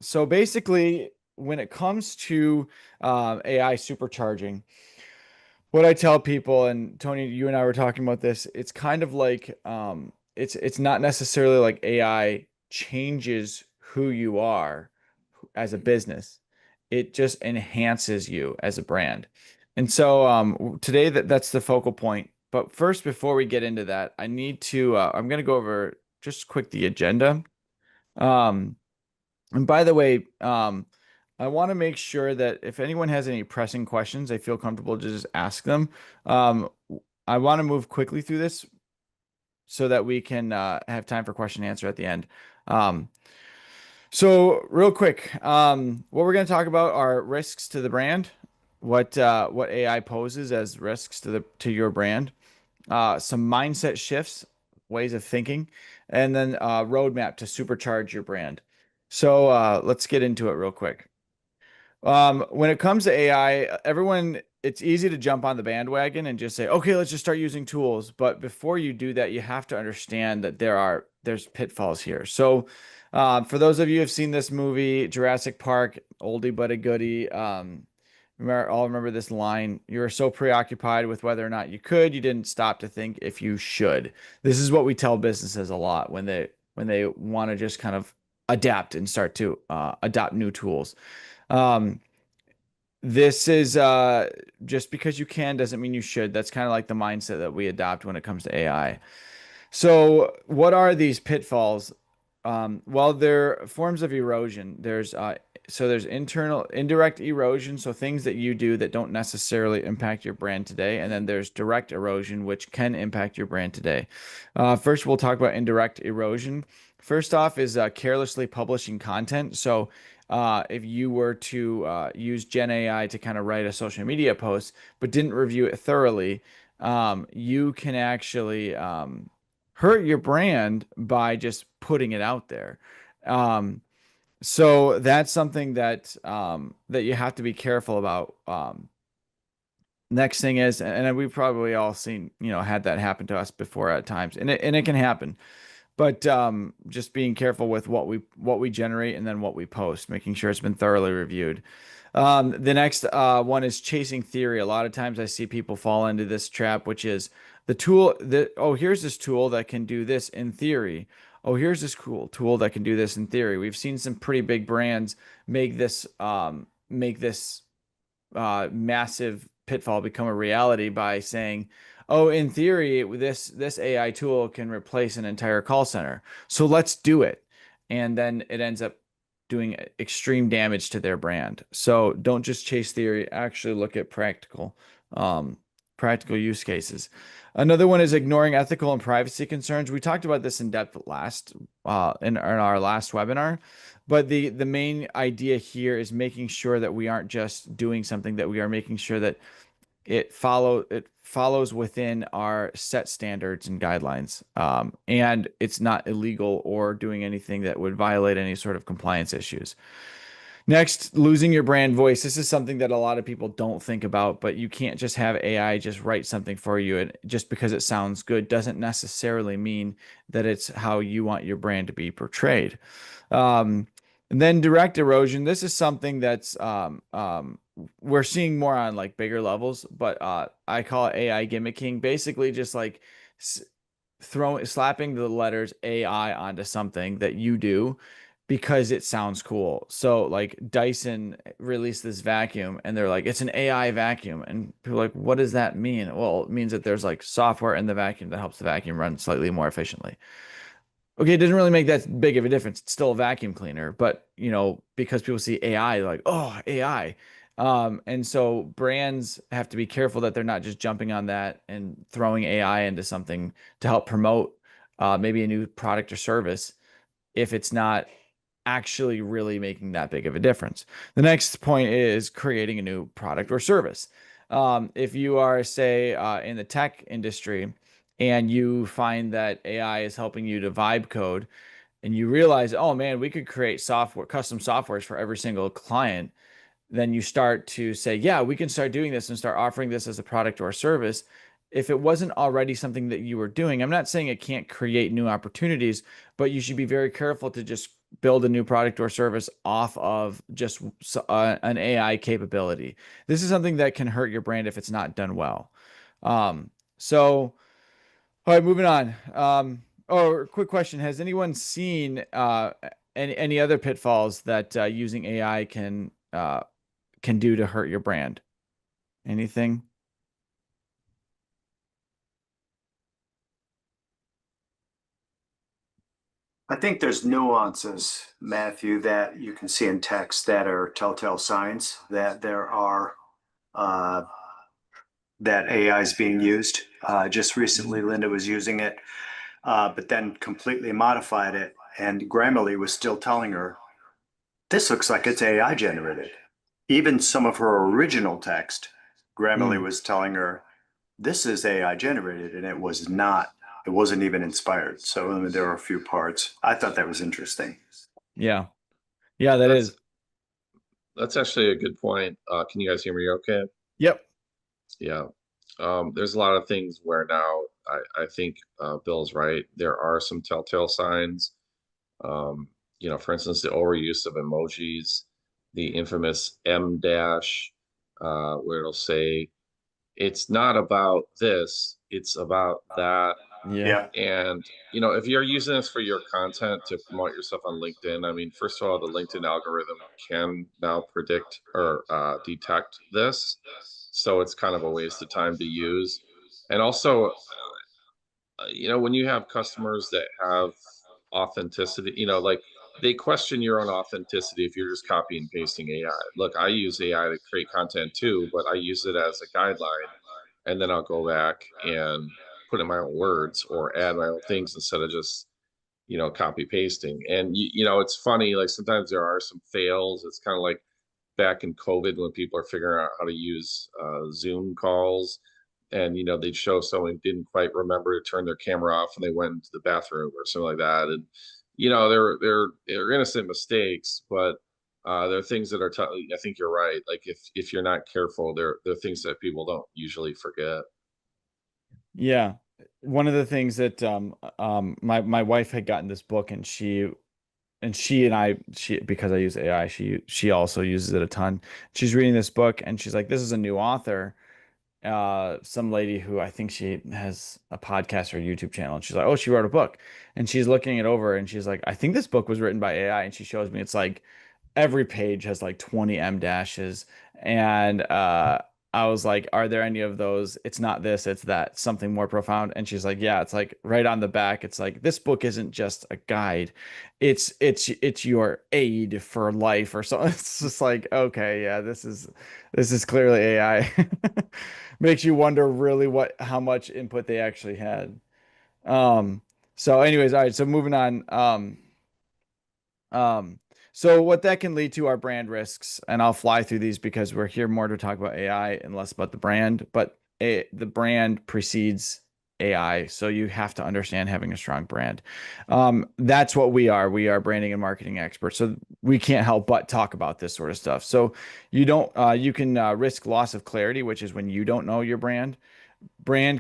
So basically, when it comes to AI supercharging, what I tell people, and Tony, you and I were talking about this, it's kind of like it's not necessarily like AI changes who you are as a business. It just enhances you as a brand. And so today that's the focal point. But first, before we get into that, I need to I'm going to go over just quick the agenda. Um, and by the way, I want to make sure that if anyone has any pressing questions, they feel comfortable to just ask them. Um, I want to move quickly through this so that we can have time for question and answer at the end. Um, so real quick, what we're going to talk about are risks to the brand, what AI poses as risks to the to your brand, some mindset shifts, ways of thinking, and then roadmap to supercharge your brand. So let's get into it real quick. When it comes to AI, everyone, it's easy to jump on the bandwagon and just say, okay, let's just start using tools. But before you do that, you have to understand that there's pitfalls here. So, for those of you who have seen this movie, Jurassic Park, oldie but a goodie, I'll remember this line. You were so preoccupied with whether or not you could, you didn't stop to think if you should. This is what we tell businesses a lot when they want to just kind of adapt and start to adopt new tools. Um, this is just because you can doesn't mean you should. That's kind of like the mindset that we adopt when it comes to AI. So, what are these pitfalls? Well, they're forms of erosion. There's internal indirect erosion, so things that you do that don't necessarily impact your brand today, and then there's direct erosion, which can impact your brand today. First, we'll talk about indirect erosion. First off is carelessly publishing content. So, if you were to use Gen AI to kind of write a social media post, but didn't review it thoroughly, you can actually hurt your brand by just putting it out there. Um, so that's something that you have to be careful about. Next thing is, and we've probably all seen, had that happen to us before at times, and it can happen. But just being careful with what we generate and then what we post, making sure it's been thoroughly reviewed. The next one is chasing theory. A lot of times I see people fall into this trap, which is the tool that, oh, here's this tool that can do this in theory. Oh, here's this cool tool that can do this in theory. We've seen some pretty big brands make this massive pitfall become a reality by saying, "Oh, in theory, this AI tool can replace an entire call center. So let's do it." And then it ends up doing extreme damage to their brand. So don't just chase theory, actually look at um, practical use cases. Another one is ignoring ethical and privacy concerns. We talked about this in depth in our last webinar, but the main idea here is making sure that we aren't just doing something, that we are making sure that it follows within our set standards and guidelines, and it's not illegal or doing anything that would violate any sort of compliance issues. Next, losing your brand voice. This is something that a lot of people don't think about, but you can't just have AI just write something for you. And just because it sounds good doesn't necessarily mean that it's how you want your brand to be portrayed. Um, and then direct erosion. This is something that's we're seeing more on like bigger levels, but I call it AI gimmicking. Basically, just like slapping the letters AI onto something that you do because it sounds cool. So like Dyson released this vacuum and they're like, it's an AI vacuum. And people are like, what does that mean? Well, it means that there's like software in the vacuum that helps the vacuum run slightly more efficiently. Okay, it doesn't really make that big of a difference. It's still a vacuum cleaner, but because people see AI, they're like, oh, AI. And so brands have to be careful that they're not just jumping on that and throwing AI into something to help promote maybe a new product or service if it's not actually really making that big of a difference. The next point is creating a new product or service. If you are, say, in the tech industry and you find that AI is helping you to vibe code and you realize, oh man, we could create software, custom softwares for every single client, then you start to say, yeah, we can start doing this and start offering this as a product or a service. If it wasn't already something that you were doing, I'm not saying it can't create new opportunities, but you should be very careful to just build a new product or service off of just an AI capability. This is something that can hurt your brand if it's not done well. So, all right, moving on. Oh, quick question: has anyone seen any other pitfalls that using AI can do to hurt your brand? Anything? I think there's nuances, Matthew, that you can see in text that are telltale signs that there are uh, that AI is being used. Just recently, Mhm. Linda was using it, but then completely modified it, and Grammarly was still telling her, "This looks like it's AI generated." Even some of her original text, Grammarly Mm, was telling her, "This is AI generated," and it was not. It wasn't even inspired. So I mean, there were a few parts. I thought that was interesting. yeah, yeah, that That's is. that's actually a good point. Can you guys hear me okay? Yep. Yeah. There's a lot of things where now I think Bill's right. There are some telltale signs. Um, for instance, the overuse of emojis, the infamous M dash, where it'll say, it's not about this, it's about that. Yeah. Yeah. And, if you're using this for your content to promote yourself on LinkedIn, I mean, first of all, the LinkedIn algorithm can now predict or detect this. So it's kind of a waste of time to use. And also, when you have customers that have authenticity, like they question your own authenticity if you're just copy and pasting AI. Look, I use AI to create content too, but I use it as a guideline, and then I'll go back and put in my own words or add my own things instead of just copy pasting. And it's funny, like sometimes there are some fails. It's kind of like back in COVID when people are figuring out how to use Zoom calls, and they'd show someone didn't quite remember to turn their camera off and they went into the bathroom or something like that. And they're innocent mistakes, but there are things that are I think you're right. Like if you're not careful, there are things that people don't usually forget. Yeah. One of the things that my wife had gotten this book, and she, because I use AI, she also uses it a ton. She's reading this book and she's like, this is a new author, some lady who I think she has a podcast or a YouTube channel, and she's like, oh, she wrote a book, and she's looking it over and she's like, I think this book was written by AI, and she shows me it's like every page has like 20 M dashes. And I was like, are there any of those? It's not this, it's that, something more profound. And she's like, yeah, it's like right on the back. It's like this book isn't just a guide. It's your aid for life or something. It's just like, okay, yeah, this is clearly AI. Makes you wonder really how much input they actually had. Um, so anyways, all right, so moving on. Um, so what that can lead to are brand risks, and I'll fly through these because we're here more to talk about AI and less about the brand, but the brand precedes AI, so you have to understand having a strong brand. That's what we are. We are branding and marketing experts, so we can't help but talk about this sort of stuff. So you can risk loss of clarity, which is when you don't know your brand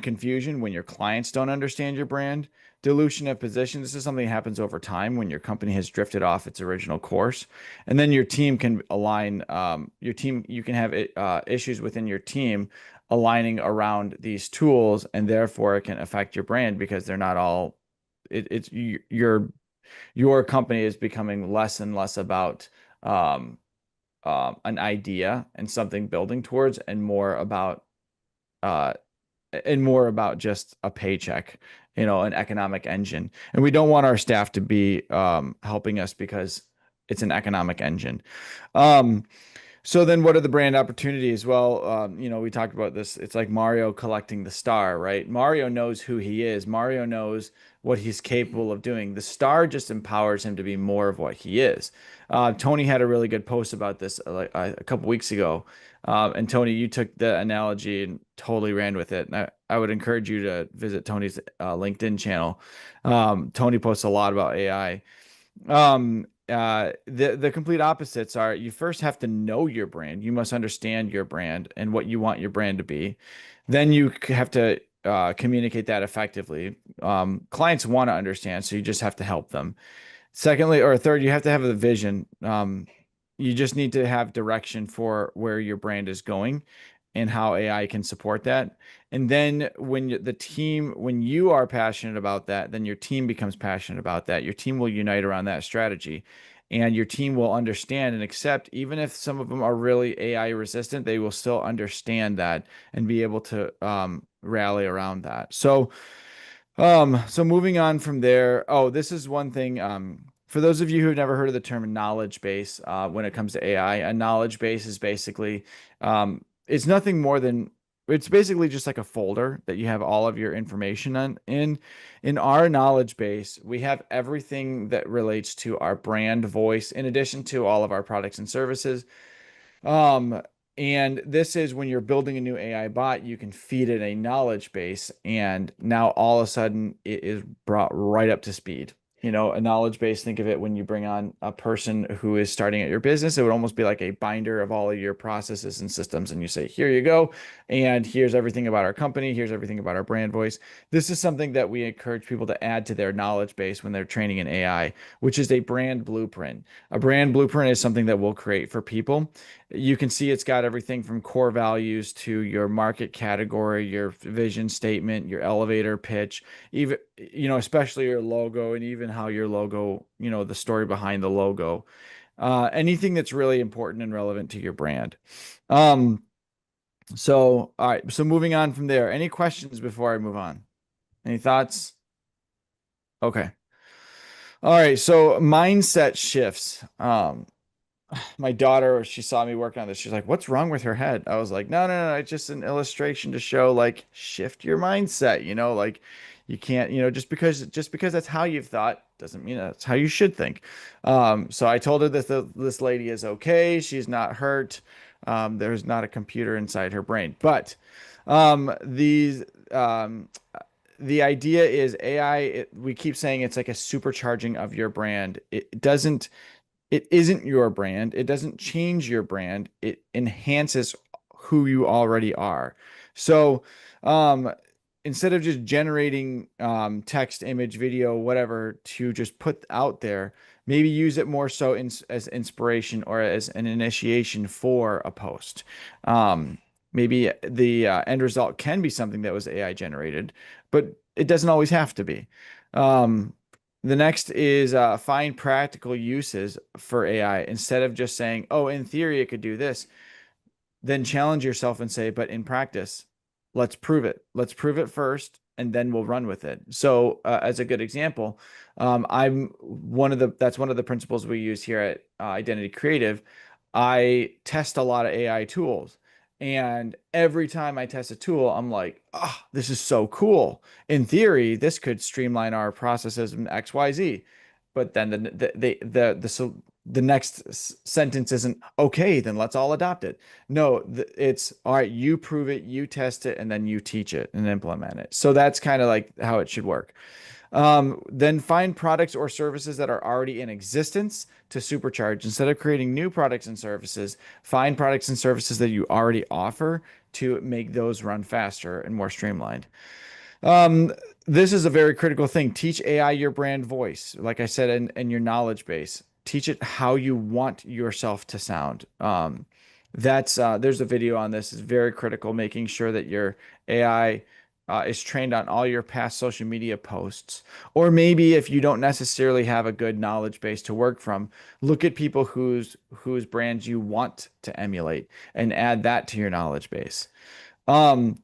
confusion when your clients don't understand your brand, dilution of position. This is something that happens over time when your company has drifted off its original course. And then your team can align, you can have issues within your team aligning around these tools, and therefore it can affect your brand because they're not all, it's your company is becoming less and less about um, an idea and something building towards, uh, and more about just a paycheck, an economic engine. And we don't want our staff to be helping us because it's an economic engine. Um, so then what are the brand opportunities? Well, we talked about this. It's like Mario collecting the star, right? Mario knows who he is. Mario knows what he's capable of doing. The star just empowers him to be more of what he is. Tony had a really good post about this a couple weeks ago. And Tony, you took the analogy and totally ran with it. And I would encourage you to visit Tony's LinkedIn channel. Tony posts a lot about AI. The complete opposites are you first have to know your brand. You must understand your brand and what you want your brand to be. Then you have to communicate that effectively. Clients want to understand, so you just have to help them. Secondly, or third, you have to have the vision. You just need to have direction for where your brand is going and how AI can support that. And then when you are passionate about that, then your team becomes passionate about that. Your team will unite around that strategy. And your team will understand and accept, even if some of them are really AI resistant, they will still understand that and be able to rally around that. So moving on from there, oh, this is one thing. For those of you who've never heard of the term knowledge base, when it comes to AI, a knowledge base is basically, it's nothing more than, it's basically just like a folder that you have all of your information on. In our knowledge base, we have everything that relates to our brand voice, in addition to all of our products and services. Um, and this is when you're building a new AI bot, you can feed it a knowledge base, and now all of a sudden it is brought right up to speed. You know, a knowledge base, think of it when you bring on a person who is starting at your business, it would almost be like a binder of all of your processes and systems. And you say, here you go. And here's everything about our company. Here's everything about our brand voice. This is something that we encourage people to add to their knowledge base when they're training in AI, which is a brand blueprint. A brand blueprint is something that we'll create for people. You can see it's got everything from core values to your market category, your vision statement, your elevator pitch, even, especially your logo and even how your logo, the story behind the logo, anything that's really important and relevant to your brand. Um, all right. So moving on from there, any questions before I move on? Any thoughts? Okay. All right. So mindset shifts. My daughter, she saw me working on this. She's like, "What's wrong with her head?" I was like, "No, no, no. It's just an illustration to show like shift your mindset. Like you can't, just because that's how you've thought doesn't mean that's how you should think." So I told her that this lady is okay. She's not hurt. There's not a computer inside her brain, but these the idea is AI. We keep saying it's like a supercharging of your brand. It isn't your brand. It doesn't change your brand. It enhances who you already are. So, um, instead of just generating text, image, video, whatever to just put out there, maybe use it more so as inspiration or as an initiation for a post. Maybe the end result can be something that was AI generated, but it doesn't always have to be. Um, the next is find practical uses for AI instead of just saying, oh, in theory, it could do this. Then challenge yourself and say, but in practice, let's prove it. Let's prove it first, and then we'll run with it. So, as a good example, that's one of the principles we use here at Identity Creative. I test a lot of AI tools. And every time I test a tool, I'm like, oh, this is so cool. In theory, this could streamline our processes in XYZ. But then the next sentence isn't okay, then let's all adopt it. No, it's all right, you prove it, you test it, and then you teach it and implement it. So that's kind of like how it should work. Then find products or services that are already in existence to supercharge. Instead of creating new products and services, find products and services that you already offer to make those run faster and more streamlined. Um, this is a very critical thing. Teach AI your brand voice, like I said, in your knowledge base. Teach it how you want yourself to sound. That's there's a video on this. It's very critical, making sure that your AI is trained on all your past social media posts. Or maybe if you don't necessarily have a good knowledge base to work from, look at people whose brands you want to emulate and add that to your knowledge base. Um,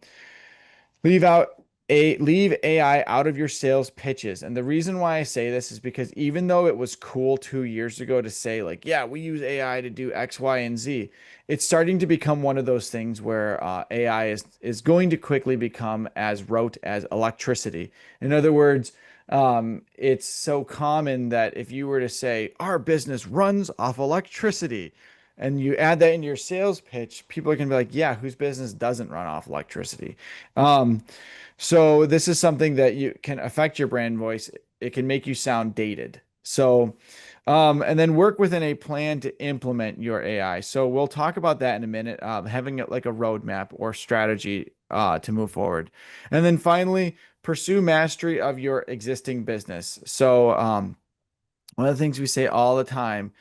Leave out leave AI out of your sales pitches. And the reason why I say this is because even though it was cool 2 years ago to say like, yeah, we use AI to do X, Y, and Z, it's starting to become one of those things where AI is going to quickly become as rote as electricity. In other words, it's so common that if you were to say our business runs off electricity, and you add that into your sales pitch, people are going to be like, yeah, whose business doesn't run off electricity? Um, so this is something that you can affect your brand voice. It can make you sound dated. And then work within a plan to implement your AI. So we'll talk about that in a minute, having like a roadmap or strategy to move forward. And then finally, pursue mastery of your existing business. one of the things we say all the time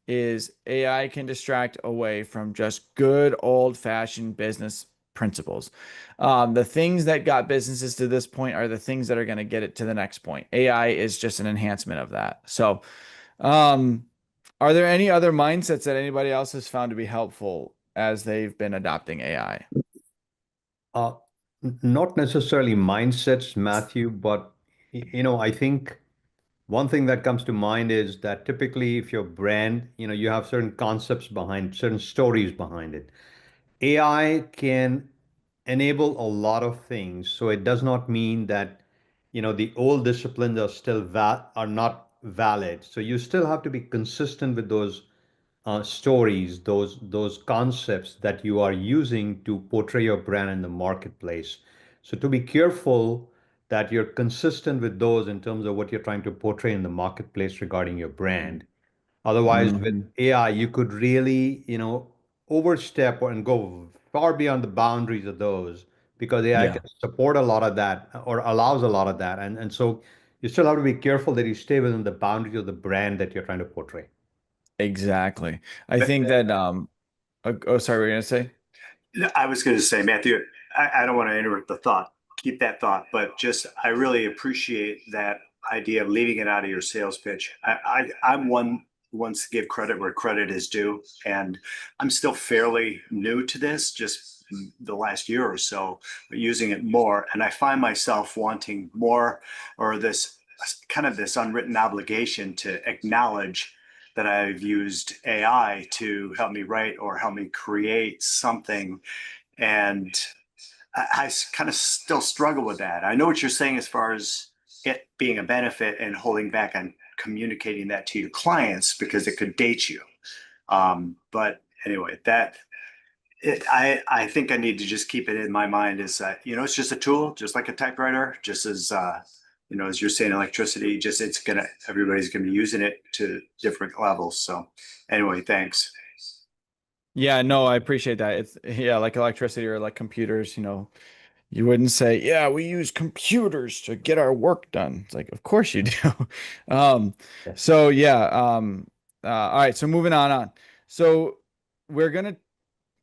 is AI can distract away from just good old-fashioned business principles. The things that got businesses to this point are the things that are going to get it to the next point. AI is just an enhancement of that. So, um, are there any other mindsets that anybody else has found to be helpful as they've been adopting AI? Uh, Not necessarily mindsets, Matthew, but I think one thing that comes to mind is that typically if your brand, you have certain concepts behind, certain stories behind it. AI can enable a lot of things, so it does not mean that, the old disciplines are still are not valid. So you still have to be consistent with those stories, those concepts that you are using to portray your brand in the marketplace. So to be careful that you're consistent with those in terms of what you're trying to portray in the marketplace regarding your brand. Otherwise, with Hmm. AI, you could really, overstep and go far beyond the boundaries of those because AI Yeah. can support a lot of that or allows a lot of that. And so you still have to be careful that you stay within the boundaries of the brand that you're trying to portray. Exactly. I think that oh, sorry, what were you gonna say? No, I was going to say, Matthew, I don't want to interrupt the thought. Keep that thought, but just I really appreciate that idea of leaving it out of your sales pitch. I'm one who wants to give credit where credit is due, and I'm still fairly new to this, just the last year or so, but using it more, and I find myself wanting more, or this kind of this unwritten obligation to acknowledge that I've used AI to help me write or help me create something. And I kind of still struggle with that. I know what you're saying as far as it being a benefit and holding back on communicating that to your clients because it could date you. But anyway, I think I need to just keep it in my mind as it's just a tool, just like a typewriter, just as as you're saying, electricity. Just everybody's gonna be using it to different levels. So anyway, thanks. Yeah, no, I appreciate that. It's yeah, like electricity or like computers, you wouldn't say, yeah, we use computers to get our work done. It's like, of course you do. Um, Yes. so yeah, all right, so moving on. So we're gonna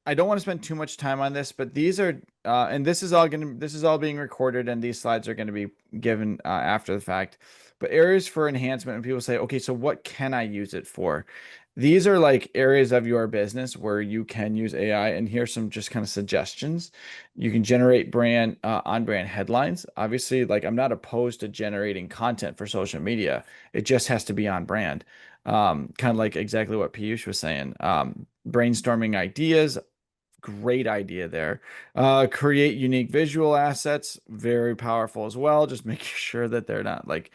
I don't want to spend too much time on this, but these are, and this is all being recorded, and these slides are going to be given after the fact. But areas for enhancement, and people say, okay, so what can I use it for? These are like areas of your business where you can use AI, and here's some just kind of suggestions. You can generate on-brand headlines. Obviously, like I'm not opposed to generating content for social media. It just has to be on brand. Kind of like exactly what Piyush was saying. Brainstorming ideas, great idea there. Create unique visual assets, very powerful as well. Just making sure that they're not like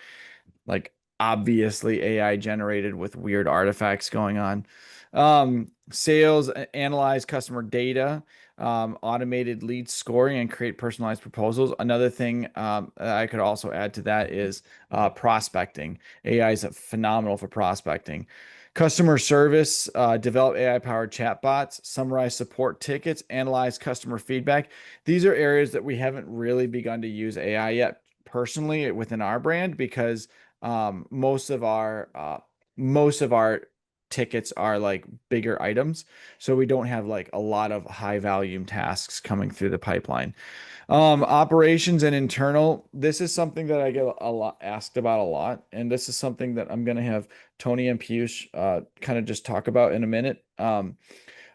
obviously AI generated with weird artifacts going on. Sales, analyze customer data, automated lead scoring, and create personalized proposals. Another thing I could also add to that is prospecting. AI is phenomenal for prospecting. Customer service, develop AI powered chatbots, summarize support tickets, analyze customer feedback. These are areas that we haven't really begun to use AI yet personally within our brand because most of our tickets are like bigger items, so we don't have like a lot of high volume tasks coming through the pipeline. Operations and internal, this is something that I get a lot asked about a lot, and this is something that I'm gonna have Tony and Piyush kind of just talk about in a minute.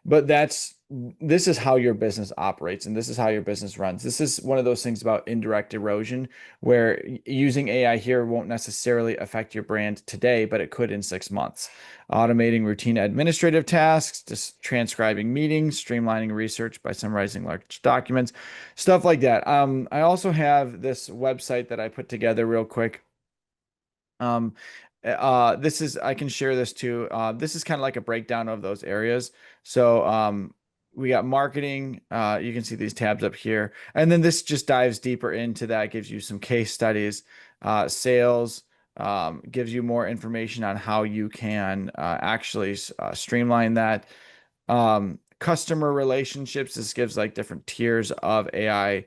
But this is how your business operates and this is how your business runs. This is one of those things about indirect erosion where using AI here won't necessarily affect your brand today, but it could in 6 months. Automating routine administrative tasks, just transcribing meetings, streamlining research by summarizing large documents, stuff like that. I also have this website that I put together real quick. um, this is, I can share this too. This is kind of like a breakdown of those areas. So, we got marketing. You can see these tabs up here, and then this just dives deeper into that. Gives you some case studies. Sales gives you more information on how you can actually streamline that. customer relationships, this gives like different tiers of AI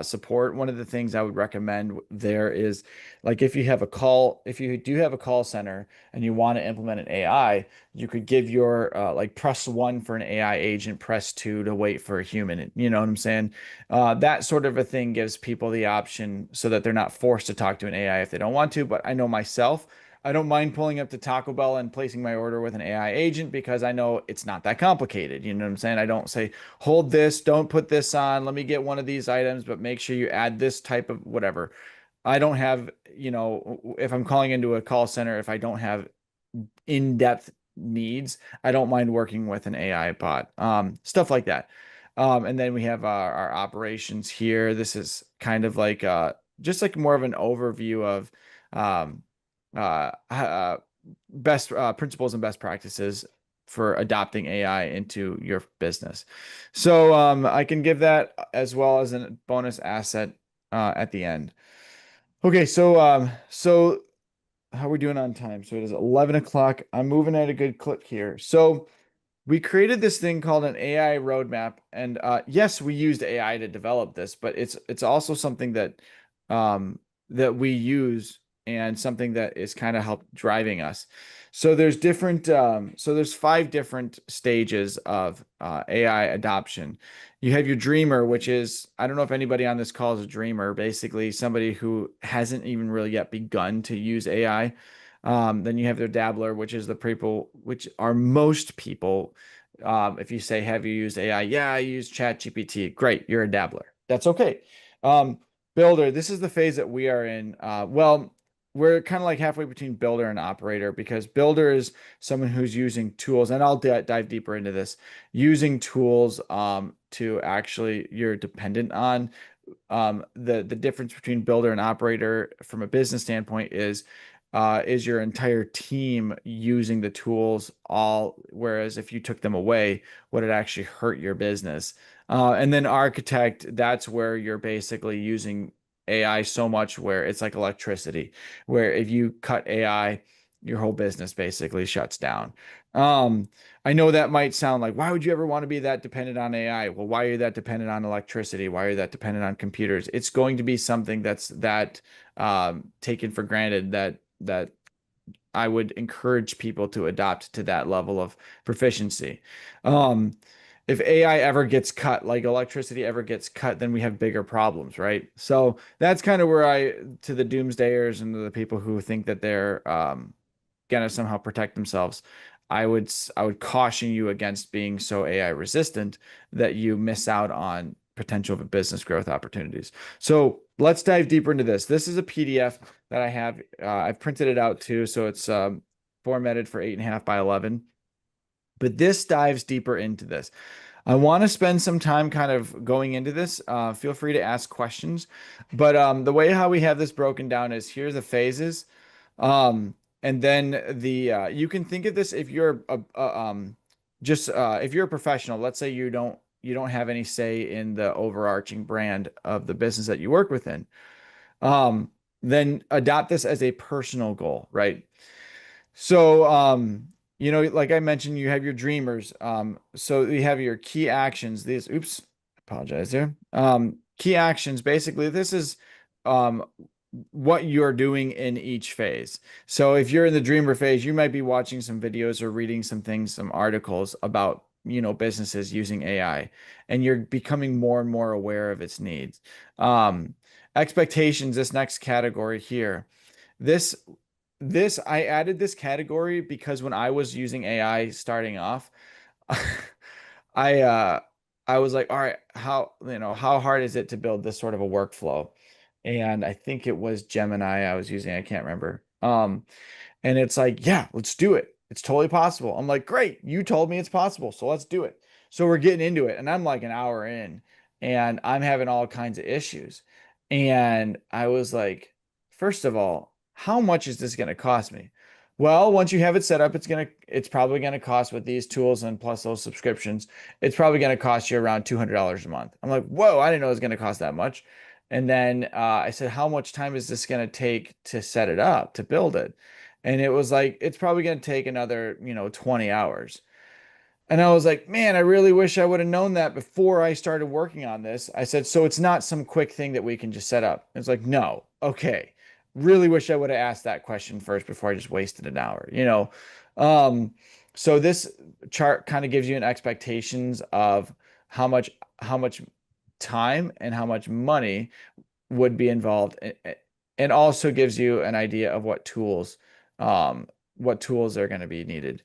support. One of the things I would recommend there is like if you do have a call center and you want to implement an AI, you could give your like press one for an AI agent, press two to wait for a human. You know what I'm saying? That sort of a thing gives people the option so that they're not forced to talk to an AI if they don't want to. But I know myself, I don't mind pulling up to Taco Bell and placing my order with an AI agent because I know it's not that complicated. You know what I'm saying? I don't say, hold this, don't put this on, let me get one of these items, but make sure you add this type of whatever. I don't have, if I'm calling into a call center, if I don't have in-depth needs, I don't mind working with an AI bot, stuff like that. And then we have our operations here. This is kind of like just like more of an overview of um, best principles and best practices for adopting AI into your business. So I can give that as well as a bonus asset at the end. Okay, so how are we doing on time? So it is 11 o'clock. I'm moving at a good clip here. So we created this thing called an AI roadmap, and yes, we used AI to develop this, but it's also something that we use and something that is kind of helped driving us. So there's 5 different stages of AI adoption. You have your dreamer, which is, I don't know if anybody on this call is a dreamer, basically somebody who hasn't even really yet begun to use AI. Then you have their dabbler, which is the people, which are most people. If you say, have you used AI? Yeah, I use ChatGPT. Great, you're a dabbler. That's okay. Um, Builder, this is the phase that we are in. Well, we're kind of like halfway between builder and operator because builder is someone who's using tools, and I'll dive deeper into this, using tools to actually you're dependent on. The difference between builder and operator from a business standpoint is your entire team using the tools all, whereas if you took them away, would it actually hurt your business? And then architect, that's where you're basically using AI so much where it's like electricity, where if you cut AI, your whole business basically shuts down. Um, I know that might sound like, why would you ever want to be that dependent on AI? Well, why are you that dependent on electricity? Why are you that dependent on computers? It's going to be something that's that taken for granted that I would encourage people to adopt to that level of proficiency. Um, if AI ever gets cut, like electricity ever gets cut, then we have bigger problems, right? So that's kind of where to the doomsdayers and to the people who think that they're gonna somehow protect themselves, I would caution you against being so AI resistant that you miss out on potential business growth opportunities. So let's dive deeper into this. This is a PDF that I have. I've printed it out too, so it's formatted for 8.5 by 11. But this dives deeper into this. I want to spend some time kind of going into this. Feel free to ask questions. But the way how we have this broken down is here's the phases. And then you can think of this if you're just if you're a professional, let's say you don't have any say in the overarching brand of the business that you work within. Um, then adopt this as a personal goal, right? So, like I mentioned, you have your dreamers. So you have your key actions. These, oops, apologize there. Key actions, basically, this is um, what you're doing in each phase. So if you're in the dreamer phase, you might be watching some videos or reading some things, some articles about, businesses using AI, and you're becoming more and more aware of its needs. Um, Expectations, this next category here. This I added this category because when I was using AI starting off, I uh I was like, all right, how hard is it to build this sort of a workflow? And I think it was Gemini I was using, I can't remember. And it's like, yeah, let's do it. It's totally possible. I'm like, great, you told me it's possible, so let's do it. So we're getting into it, and I'm like an hour in, and I'm having all kinds of issues. And I was like, first of all, how much is this going to cost me? Well, once you have it set up, it's probably going to cost with these tools and plus those subscriptions, it's probably going to cost you around $200 a month. I'm like, whoa, I didn't know it was going to cost that much. And then I said, how much time is this going to take to set it up, to build it? And it was like, it's probably going to take another, 20 hours. And I was like, man, I really wish I would have known that before I started working on this. I said, so it's not some quick thing that we can just set up. It's like, no, okay. Really wish I would have asked that question first before I just wasted an hour, you know? Um, so this chart kind of gives you an expectations of how much how much time and how much money would be involved, and also gives you an idea of um, what tools are going to be needed.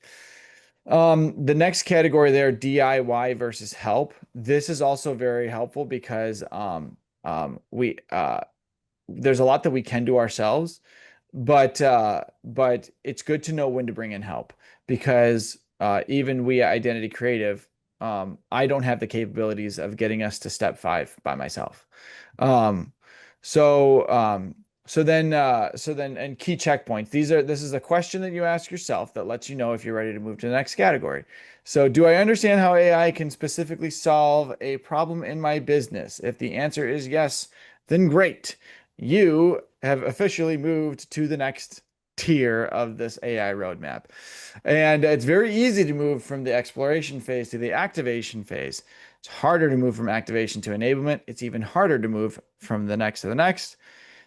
The next category there, DIY versus help. This is also very helpful because we there's a lot that we can do ourselves, but it's good to know when to bring in help because even we at Identity Creative, I don't have the capabilities of getting us to step 5 by myself. Um, so um, so then and key checkpoints. This is a question that you ask yourself that lets you know if you're ready to move to the next category. So, do I understand how AI can specifically solve a problem in my business? If the answer is yes, then great. You have officially moved to the next tier of this AI roadmap. And it's very easy to move from the exploration phase to the activation phase. It's harder to move from activation to enablement. It's even harder to move from the next to the next.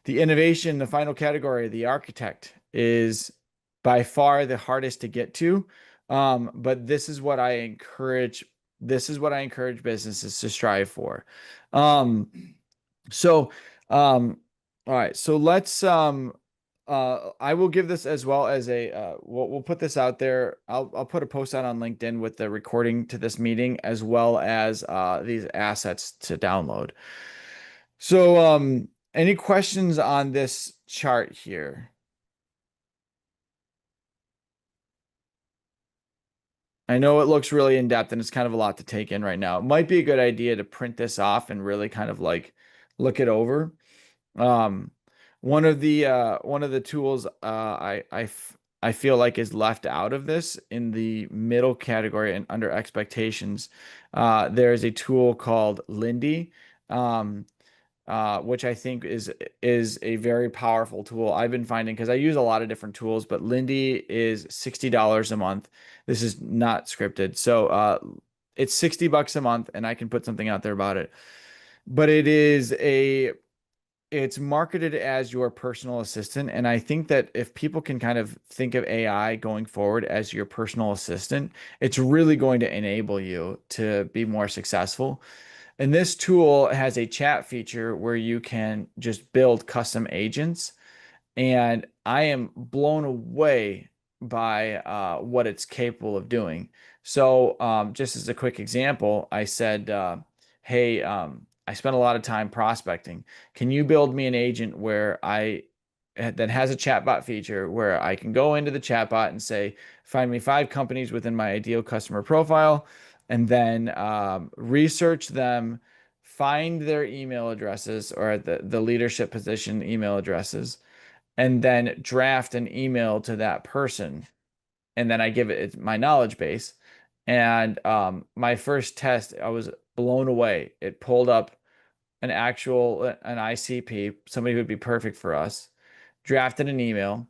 The innovation, the final category, the architect, is by far the hardest to get to. But this is what I encourage. This is what I encourage businesses to strive for. Um, so, all right. So I will give this as well as we'll put this out there. I'll put a post out on LinkedIn with the recording to this meeting as well as these assets to download. So, any questions on this chart here? I know it looks really in depth and it's kind of a lot to take in right now. It might be a good idea to print this off and really kind of like look it over. Um, one of the tools I feel like is left out of this in the middle category and under expectations. There is a tool called Lindy. Um, which I think is a very powerful tool. I've been finding because I use a lot of different tools, but Lindy is $60 a month. This is not scripted. So it's 60 bucks a month and I can put something out there about it. But it's marketed as your personal assistant. And I think that if people can kind of think of AI going forward as your personal assistant, it's really going to enable you to be more successful. And this tool has a chat feature where you can just build custom agents. And I am blown away by what it's capable of doing. So, just as a quick example, I said, "Hey, I spent a lot of time prospecting. Can you build me an agent where that has a chatbot feature where I can go into the chatbot and say, find me 5 companies within my ideal customer profile, and then research them, find their email addresses or the leadership position email addresses." And then draft an email to that person. And then I give it my knowledge base. And my first test, I was blown away. It pulled up an ICP, somebody who would be perfect for us, drafted an email,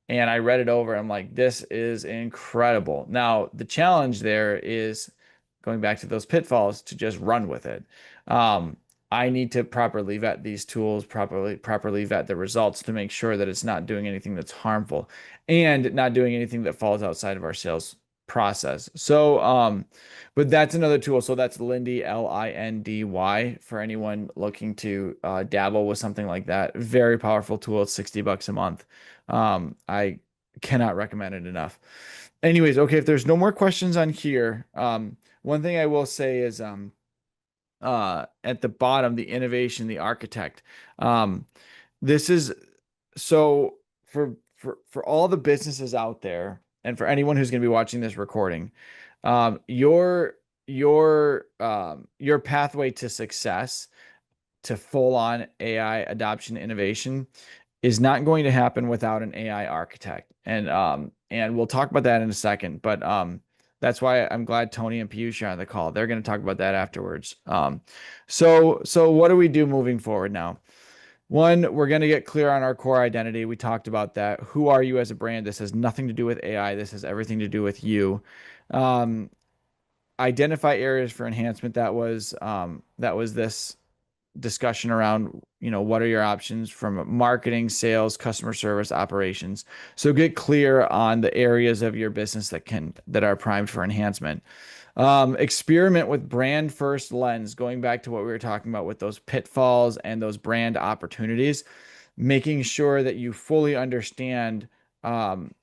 and I read it over. I'm like, this is incredible. Now, the challenge there is going back to those pitfalls to just run with it. Um, I need to properly vet these tools, properly vet the results to make sure that it's not doing anything that's harmful and not doing anything that falls outside of our sales process. So, but that's another tool. So that's Lindy, Lindy, for anyone looking to dabble with something like that. Very powerful tool. It's 60 bucks a month. I cannot recommend it enough. Anyways, okay, if there's no more questions on here, one thing I will say is at the bottom, the innovation, the architect. Um, this is so for all the businesses out there, and for anyone who's going to be watching this recording, um, your your pathway to success, to full on AI adoption innovation, is not going to happen without an AI architect. And we'll talk about that in a second. But that's why I'm glad Tony and Piyush are on the call. They're going to talk about that afterwards. So what do we do moving forward now? One, we're going to get clear on our core identity. We talked about that. Who are you as a brand? This has nothing to do with AI. This has everything to do with you. Um, identify areas for enhancement. That was this discussion around, what are your options from marketing, sales, customer service, operations. So get clear on the areas of your business that are primed for enhancement. Experiment with brand first lens, going back to what we were talking about with those pitfalls and those brand opportunities, making sure that you fully understand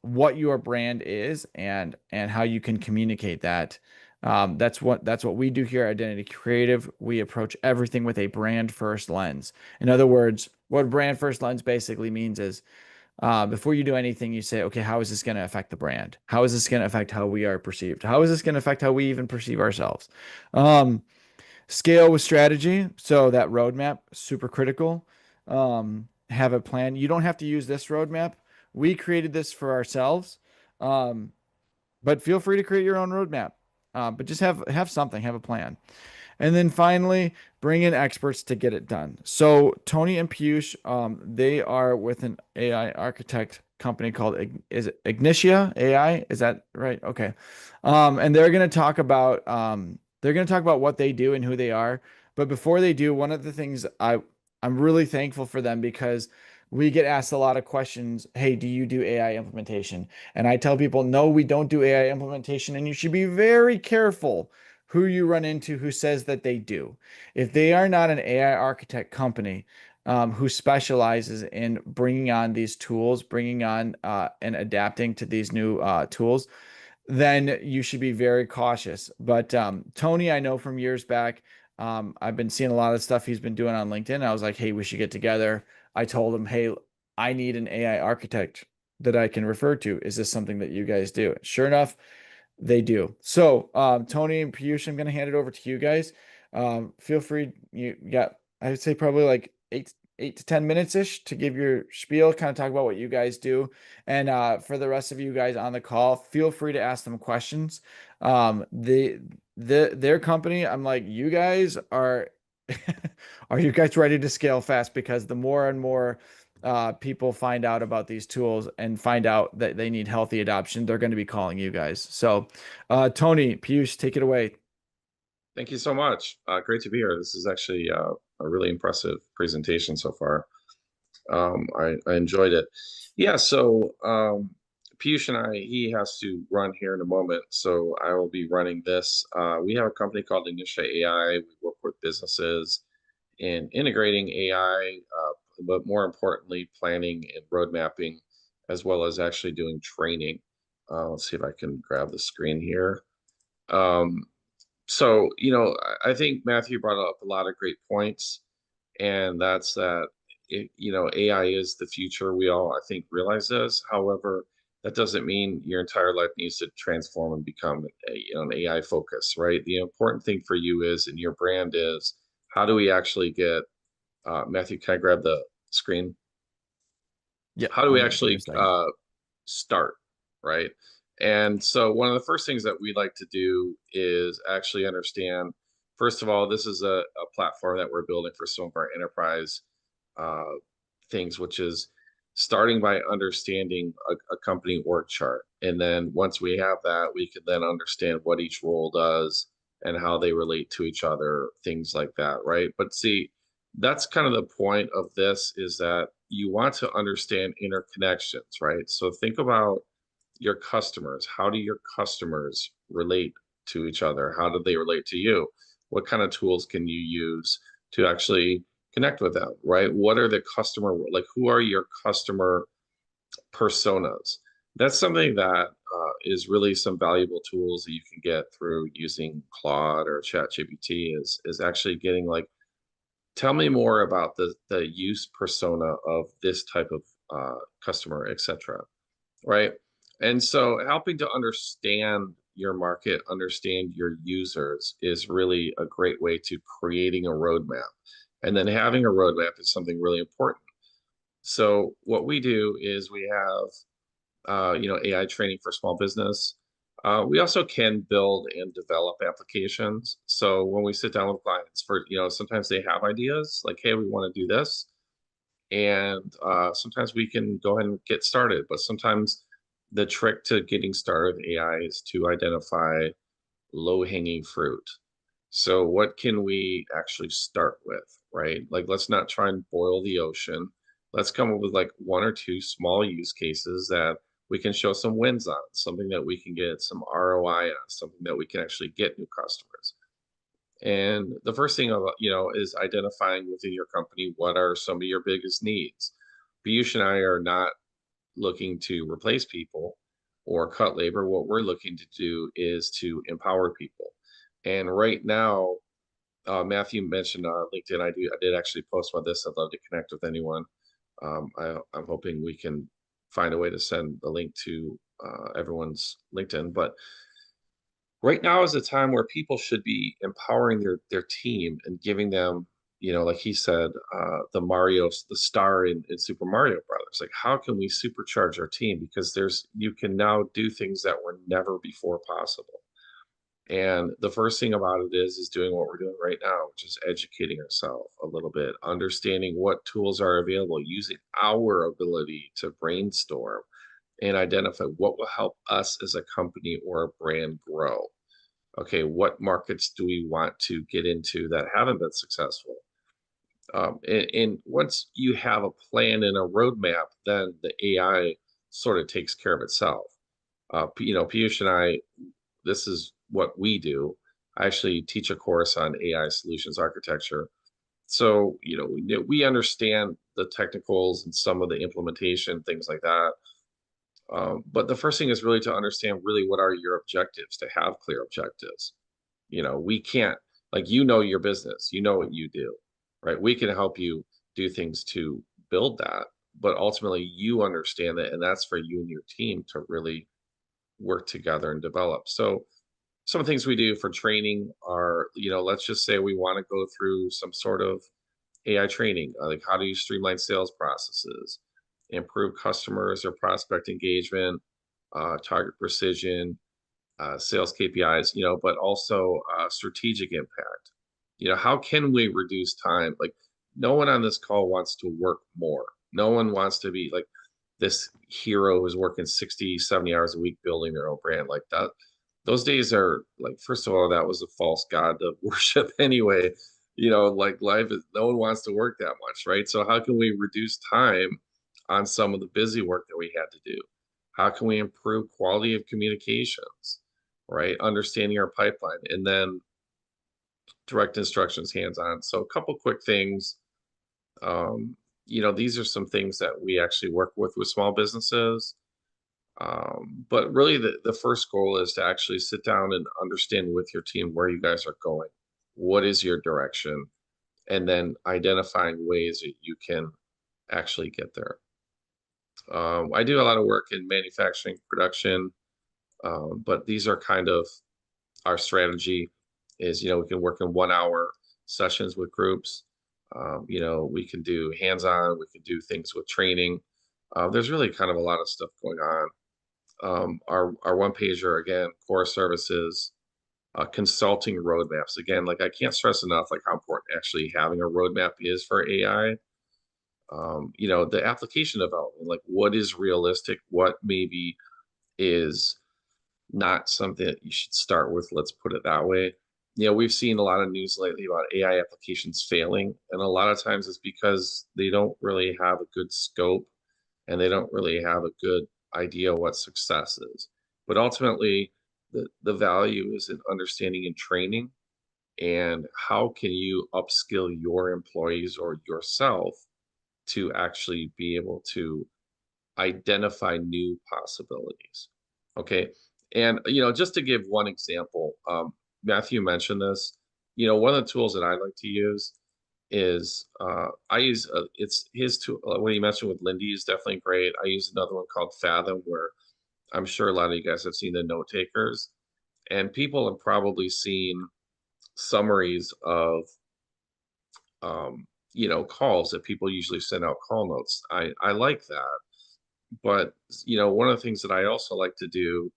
what your brand is and how you can communicate that. That's what we do here at Identity Creative. We approach everything with a brand first lens. In other words, what brand first lens basically means is before you do anything, you say, okay, how is this going to affect the brand? How is this going to affect how we are perceived? How is this going to affect how we even perceive ourselves? Um, Scale with strategy. So that roadmap, super critical. Have a plan. You don't have to use this roadmap. We created this for ourselves. Um, but feel free to create your own roadmap. But just have something, have a plan. And then finally, bring in experts to get it done. So Tony and Piyush, they are with an AI architect company called is it Ignitia AI? Is that right? Okay. And they're going to talk about what they do and who they are. But before they do, one of the things I'm really thankful for them because we get asked a lot of questions. Hey, do you do AI implementation? And I tell people, no, we don't do AI implementation, and you should be very careful who you run into who says that they do. If they are not an AI architect company who specializes in bringing on these tools, bringing on and adapting to these new tools, then you should be very cautious. But Tony, I know from years back, I've been seeing a lot of stuff he's been doing on LinkedIn. I was like, hey, we should get together. I told him, hey, I need an AI architect that I can refer to. Is this something that you guys do? Sure enough, they do. So, Tony and Piyush, I'm going to hand it over to you guys. Feel free. You got, I would say probably like 8 to 10 minutes ish to give your spiel, kind of talk about what you guys do. And for the rest of you guys on the call, feel free to ask them questions. Their company, I'm like, you guys are, are you guys ready to scale fast? Because the more and more people find out about these tools and find out that they need healthy adoption, they're going to be calling you guys. So, Tony, Piyush, take it away. Thank you so much. Great to be here. This is actually a really impressive presentation so far. I enjoyed it. Yeah, so Piyush and he has to run here in a moment, so I will be running this. We have a company called Initia AI. We work with businesses in integrating AI, but more importantly, planning and road mapping, as well as actually doing training. Let's see if I can grab the screen here. Um, so, I think Matthew brought up a lot of great points, and that's that, AI is the future. We all, I think, realize this. However, that doesn't mean your entire life needs to transform and become an AI focus, right? The important thing for you is, and your brand is, how do we actually get, Matthew, can I grab the screen? Yep, How do we I'm give me a actually second. start, right? And so one of the first things that we like to do is actually understand, first of all, this is a platform that we're building for some of our enterprise uh, things, which is starting by understanding a company org chart. And then once we have that, we can then understand what each role does and how they relate to each other, things like that, right? But see, that's kind of the point of this, is that you want to understand interconnections, right? So think about your customers. How do your customers relate to each other? How do they relate to you? What kind of tools can you use to actually connect with them, right? What are the customer, like, who are your customer personas? That's something that is really some valuable tools that you can get through using Claude or ChatGPT, is actually getting like, tell me more about the use persona of this type of customer, etc. Right? And so helping to understand your market, understand your users is really a great way to creating a roadmap. And then having a roadmap is something really important. So what we do is we have AI training for small business. We also can build and develop applications. So when we sit down with clients for, sometimes they have ideas like, hey, we want to do this. And sometimes we can go ahead and get started. But sometimes the trick to getting started with AI is to identify low-hanging fruit. So what can we actually start with, right? Like, let's not try and boil the ocean. Let's come up with like one or two small use cases that we can show some wins on, something that we can get some ROI on, something that we can actually get new customers. And the first thing is identifying within your company what are some of your biggest needs. Piyush and I are not looking to replace people or cut labor. What we're looking to do is to empower people. And right now, Matthew mentioned LinkedIn. I did actually post about this. I'd love to connect with anyone. I'm hoping we can find a way to send the link to everyone's LinkedIn. But right now is a time where people should be empowering their team and giving them, like he said, the star in Super Mario Brothers. Like, how can we supercharge our team? Because you can now do things that were never before possible. And the first thing about it is doing what we're doing right now, which is educating ourselves a little bit, understanding what tools are available, using our ability to brainstorm and identify what will help us as a company or a brand grow. Okay, what markets do we want to get into that haven't been successful? And once you have a plan and a roadmap, then the AI sort of takes care of itself. Piyush and I, this is what we do. I actually teach a course on AI solutions architecture. So, we understand the technicals and some of the implementation, things like that. But the first thing is really to understand really what are your objectives, to have clear objectives. We can't, like, your business, what you do, right? We can help you do things to build that, but ultimately you understand that, and that's for you and your team to really work together and develop. So some things we do for training are, let's just say we want to go through some sort of AI training, like how do you streamline sales processes, improve customers or prospect engagement, target precision, sales KPIs, but also strategic impact. How can we reduce time? Like, no one on this call wants to work more. No one wants to be like this hero who's working 60, 70 hours a week building their own brand like that. Those days are like, first of all, that was a false god to worship anyway. Like, life is, no one wants to work that much, right? So how can we reduce time on some of the busy work that we had to do? How can we improve quality of communications, right? Understanding our pipeline, and then direct instructions hands-on. So a couple quick things. These are some things that we actually work with small businesses. But really the first goal is to actually sit down and understand with your team where you guys are going. What is your direction? And then identifying ways that you can actually get there. I do a lot of work in manufacturing production, but these are kind of our strategy is, we can work in 1 hour sessions with groups. We can do hands-on, we can do things with training. There's really kind of a lot of stuff going on. Our one pager, again, core services, consulting roadmaps. Again, like, I can't stress enough like how important actually having a roadmap is for AI. The application development, like what is realistic, what maybe is not something that you should start with, let's put it that way. We've seen a lot of news lately about AI applications failing, and a lot of times it's because they don't really have a good scope and they don't really have a good idea what success is. But ultimately, the value is in understanding and training, and how can you upskill your employees or yourself to actually be able to identify new possibilities. Okay. And, just to give one example, Matthew mentioned this, one of the tools that I like to use is I use it's his tool. What he mentioned with Lindy is definitely great. I use another one called Fathom, where I'm sure a lot of you guys have seen the note takers, and people have probably seen summaries of calls that people usually send out call notes. I like that. But, one of the things that I also like to do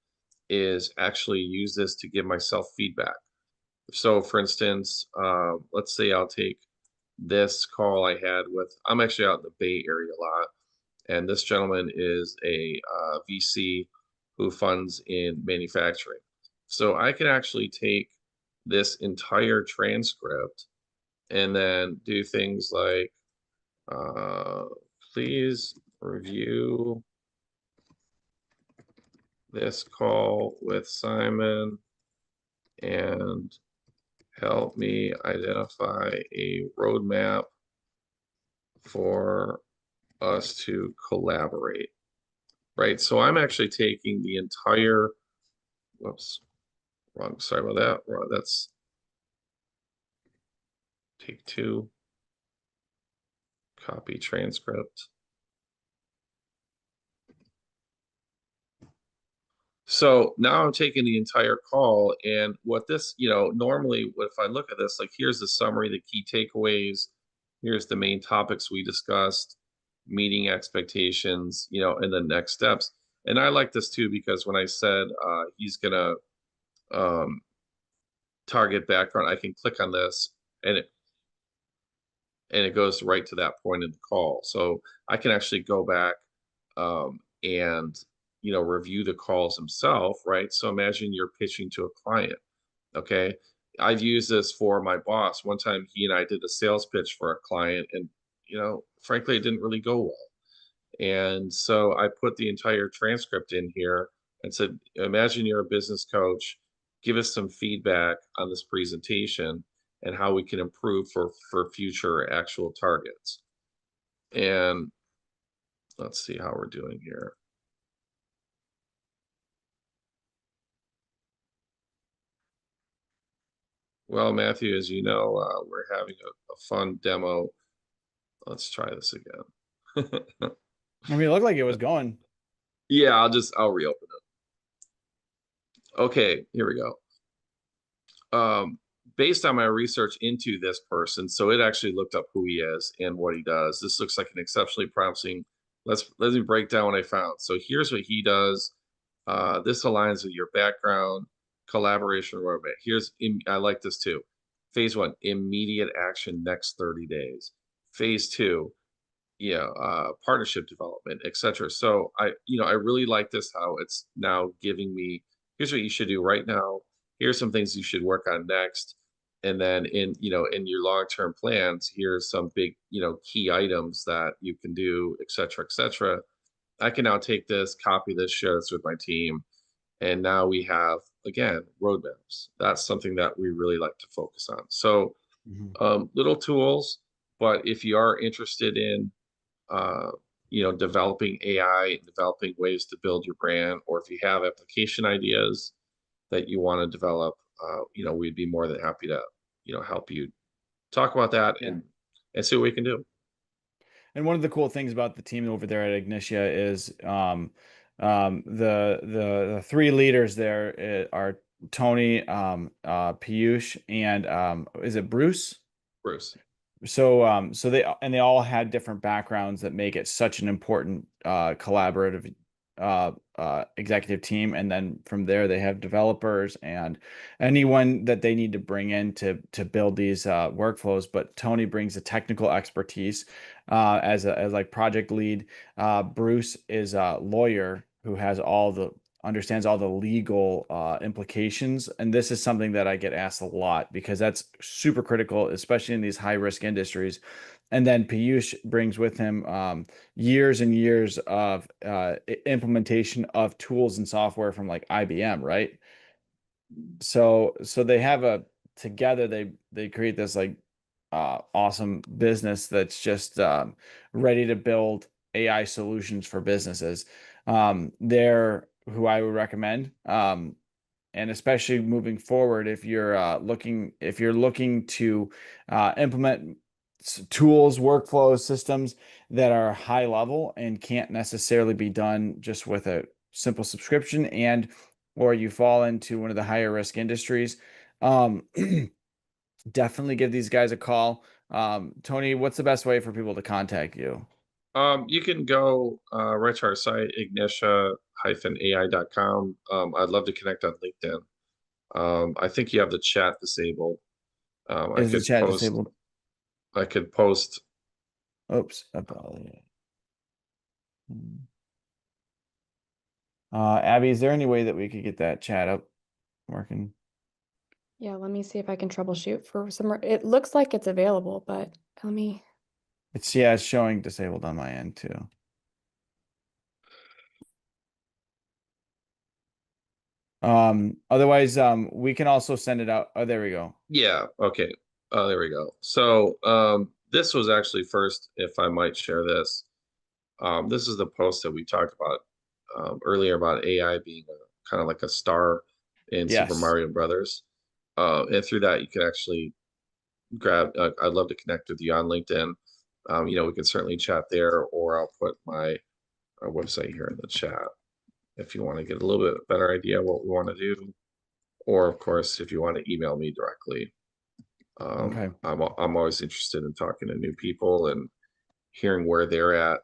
is actually use this to give myself feedback. So for instance, let's say I'll take this call I had I'm actually out in the Bay Area a lot. And this gentleman is a VC who funds in manufacturing. So I can actually take this entire transcript and then do things like, uh, please review this call with Simon and help me identify a roadmap for us to collaborate, right? So I'm actually taking the entire, whoops, wrong, sorry about that. That's take two, copy transcript. So now I'm taking the entire call, and what this, normally if I look at this, like here's the summary, the key takeaways, here's the main topics we discussed, meeting expectations, and the next steps. And I like this too because when I said he's gonna um, target background, I can click on this and it goes right to that point in the call. So I can actually go back and review the calls himself, right? So imagine you're pitching to a client. Okay. I've used this for my boss. One time he and I did a sales pitch for a client, and frankly, it didn't really go well. And so I put the entire transcript in here and said, imagine you're a business coach, give us some feedback on this presentation and how we can improve for future actual targets. And let's see how we're doing here. Well, Matthew, as you know, we're having a fun demo. Let's try this again. I mean, it looked like it was going. Yeah, I'll reopen it. Okay, here we go. Based on my research into this person, so it actually looked up who he is and what he does. This looks like an exceptionally promising. Let me break down what I found. So here's what he does. This aligns with your background, collaboration roadmap. I like this too. Phase 1, immediate action next 30 days. Phase 2, partnership development, etc. So I really like this, how it's now giving me, here's what you should do right now. Here's some things you should work on next. And then in your long-term plans, here's some big, key items that you can do, etc., etc. I can now take this, copy this, share this with my team. And now we have, again, roadmaps. That's something that we really like to focus on. So Mhm. little tools, but if you are interested in uh, developing AI, developing ways to build your brand, or if you have application ideas that you want to develop, we'd be more than happy to, help you talk about that Yeah. and see what we can do. And one of the cool things about the team over there at Ignitia is the three leaders there are Tony, Piyush, and is it Bruce? Bruce. So they all had different backgrounds that make it such an important collaborative executive team. And then from there they have developers and anyone that they need to bring in to build these workflows. But Tony brings the technical expertise as like project lead. Bruce is a lawyer who has understands all the legal implications. And this is something that I get asked a lot because that's super critical, especially in these high risk industries. And then Piyush brings with him years and years of implementation of tools and software from like IBM, right? So they have together they create this like awesome business that's just ready to build AI solutions for businesses. They're who I would recommend. And especially moving forward, if you're looking to implement tools, workflows, systems that are high level and can't necessarily be done just with a simple subscription, and or you fall into one of the higher risk industries, um, definitely give these guys a call. Tony, what's the best way for people to contact you? You can go right to our site, ignitia-ai.com. I'd love to connect on LinkedIn. I think you have the chat disabled. Is the chat disabled? I could post. Oops. Abby, is there any way that we could get that chat up? working? Yeah, let me see if I can troubleshoot for some. It looks like it's available, but let me. It's showing disabled on my end too. Otherwise, we can also send it out. Oh, there we go. Yeah, okay. Oh, there we go. So this was actually first, if I might share this. This is the post that we talked about earlier about AI being kind of like a star in Super Yes. Mario Brothers. And through that, you can actually grab. I'd love to connect with you on LinkedIn. We can certainly chat there, or I'll put my website here in the chat if you want to get a little bit better idea what we want to do. Or, of course, if you want to email me directly. Okay. I'm always interested in talking to new people and hearing where they're at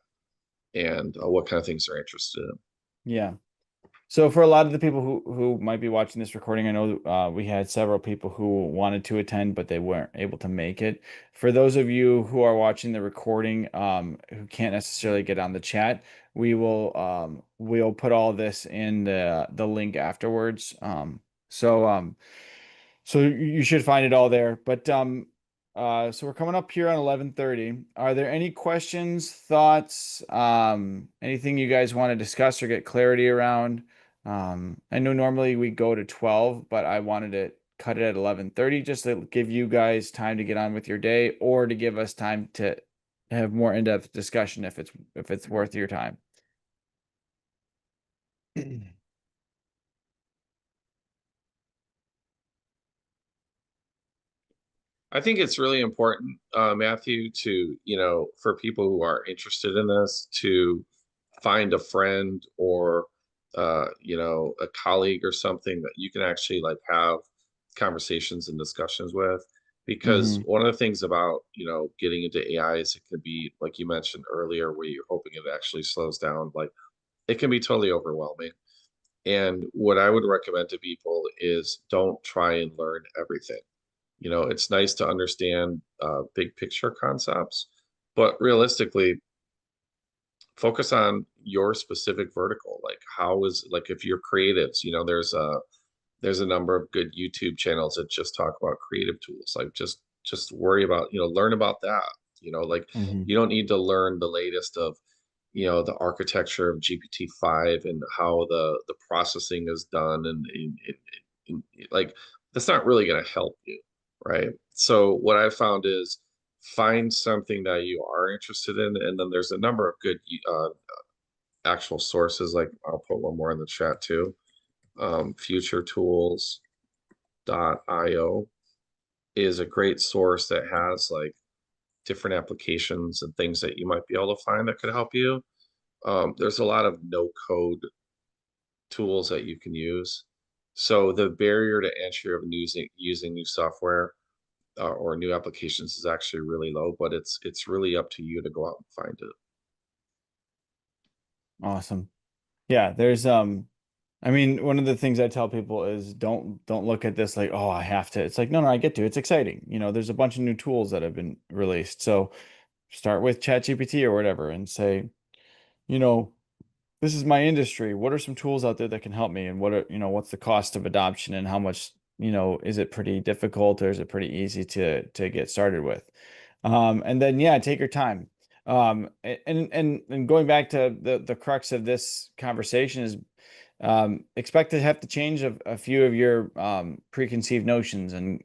and what kind of things they're interested in. Yeah. So for a lot of the people who might be watching this recording, I know we had several people who wanted to attend, but they weren't able to make it. For those of you who are watching the recording, who can't necessarily get on the chat, we'll put all this in the link afterwards. So you should find it all there. But so we're coming up here on 11:30. Are there any questions, thoughts, anything you guys want to discuss or get clarity around? I know normally we go to 12, but I wanted to cut it at 11:30 just to give you guys time to get on with your day or to give us time to have more in-depth discussion if it's worth your time. I think it's really important, Matthew, to, for people who are interested in this, to find a friend or, a colleague or something that you can actually like have conversations and discussions with. Because Hmm. one of the things about, getting into AI is it could be, like you mentioned earlier, where you're hoping it actually slows down. Like it can be totally overwhelming. And what I would recommend to people is don't try and learn everything. It's nice to understand big picture concepts, but realistically, focus on your specific vertical. Like how is like if you're creatives, there's a number of good YouTube channels that just talk about creative tools. Like just worry about, learn about that. Like Hmm. you don't need to learn the latest of, the architecture of GPT-5 and how the processing is done like that's not really going to help you, right? So what I found is find something that you are interested in, and then there's a number of good actual sources. Like I'll put one more in the chat too. Futuretools.io is a great source that has like different applications and things that you might be able to find that could help you. There's a lot of no code tools that you can use. So the barrier to entry of using new software or new applications is actually really low, but it's really up to you to go out and find it. Awesome. Yeah, I mean, one of the things I tell people is don't look at this like, oh, I have to. It's like, no, I get to. It's exciting. There's a bunch of new tools that have been released. So start with ChatGPT or whatever and say, you know, this is my industry. What are some tools out there that can help me? And what's the cost of adoption and how much, is it pretty difficult or is it pretty easy to get started with? And then yeah, take your time. And going back to the crux of this conversation is expect to have to change a few of your preconceived notions and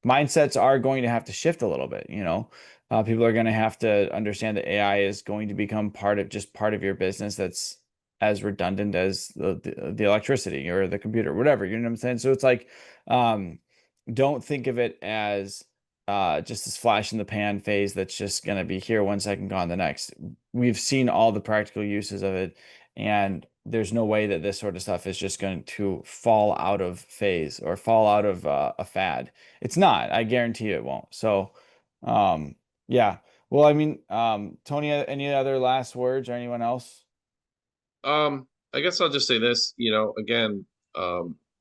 mindsets are going to have to shift a little bit. People are going to have to understand that AI is going to become part of your business that's as redundant as the electricity or the computer, whatever, you know what I'm saying? So it's like, um, don't think of it as just this flash in the pan phase that's just going to be here 1 second, gone the next. We've seen all the practical uses of it, and there's no way that this sort of stuff is just going to fall out of phase or fall out of a fad. It's not. I guarantee it won't. So, yeah. Well, I mean, Tony, any other last words or anyone else? I guess I'll just say this, again,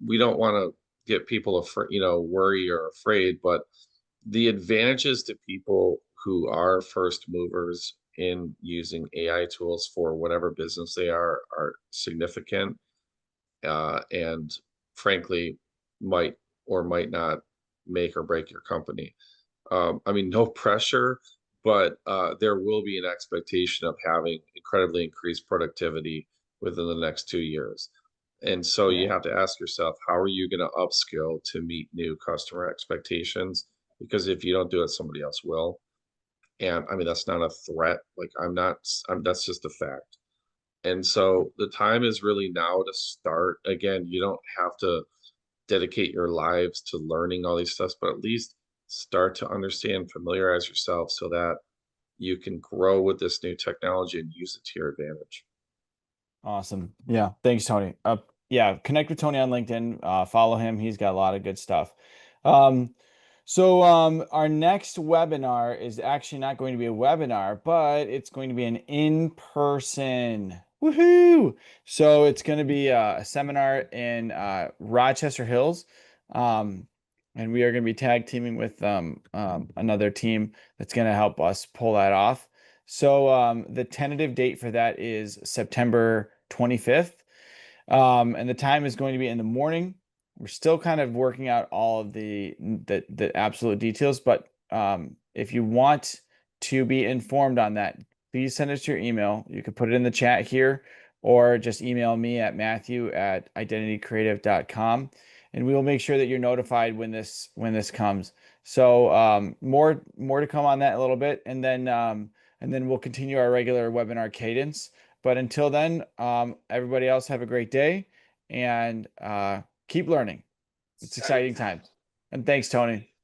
we don't want to get people afraid, worry or afraid, but the advantages to people who are first movers in using AI tools for whatever business they are significant. And frankly, might or might not make or break your company. I mean, no pressure, but there will be an expectation of having incredibly increased productivity within the next 2 years. And so you Yeah. have to ask yourself, how are you going to upskill to meet new customer expectations? Because if you don't do it, somebody else will. And I mean, that's not a threat. Like I'm not, that's just a fact. And so the time is really now to start. Again, you don't have to dedicate your lives to learning all these stuff, but at least start to understand, familiarize yourself so that you can grow with this new technology and use it to your advantage. Awesome. Yeah. Thanks, Tony. Yeah, connect with Tony on LinkedIn. Follow him. He's got a lot of good stuff. Um, our next webinar is actually not going to be a webinar, but it's going to be an in-person. Woohoo! So it's going to be a seminar in Rochester Hills. Um, and we are going to be tag teaming with another team that's going to help us pull that off. So the tentative date for that is September 25th. And the time is going to be in the morning. We're still kind of working out all of the absolute details, but if you want to be informed on that, please send us your email. You can put it in the chat here or just email me at matthew@identitycreative.com, and we will make sure that you're notified when this comes. So more to come on that a little bit, and then we'll continue our regular webinar cadence. But until then, everybody else have a great day and keep learning. It's exciting times. And thanks, Tony.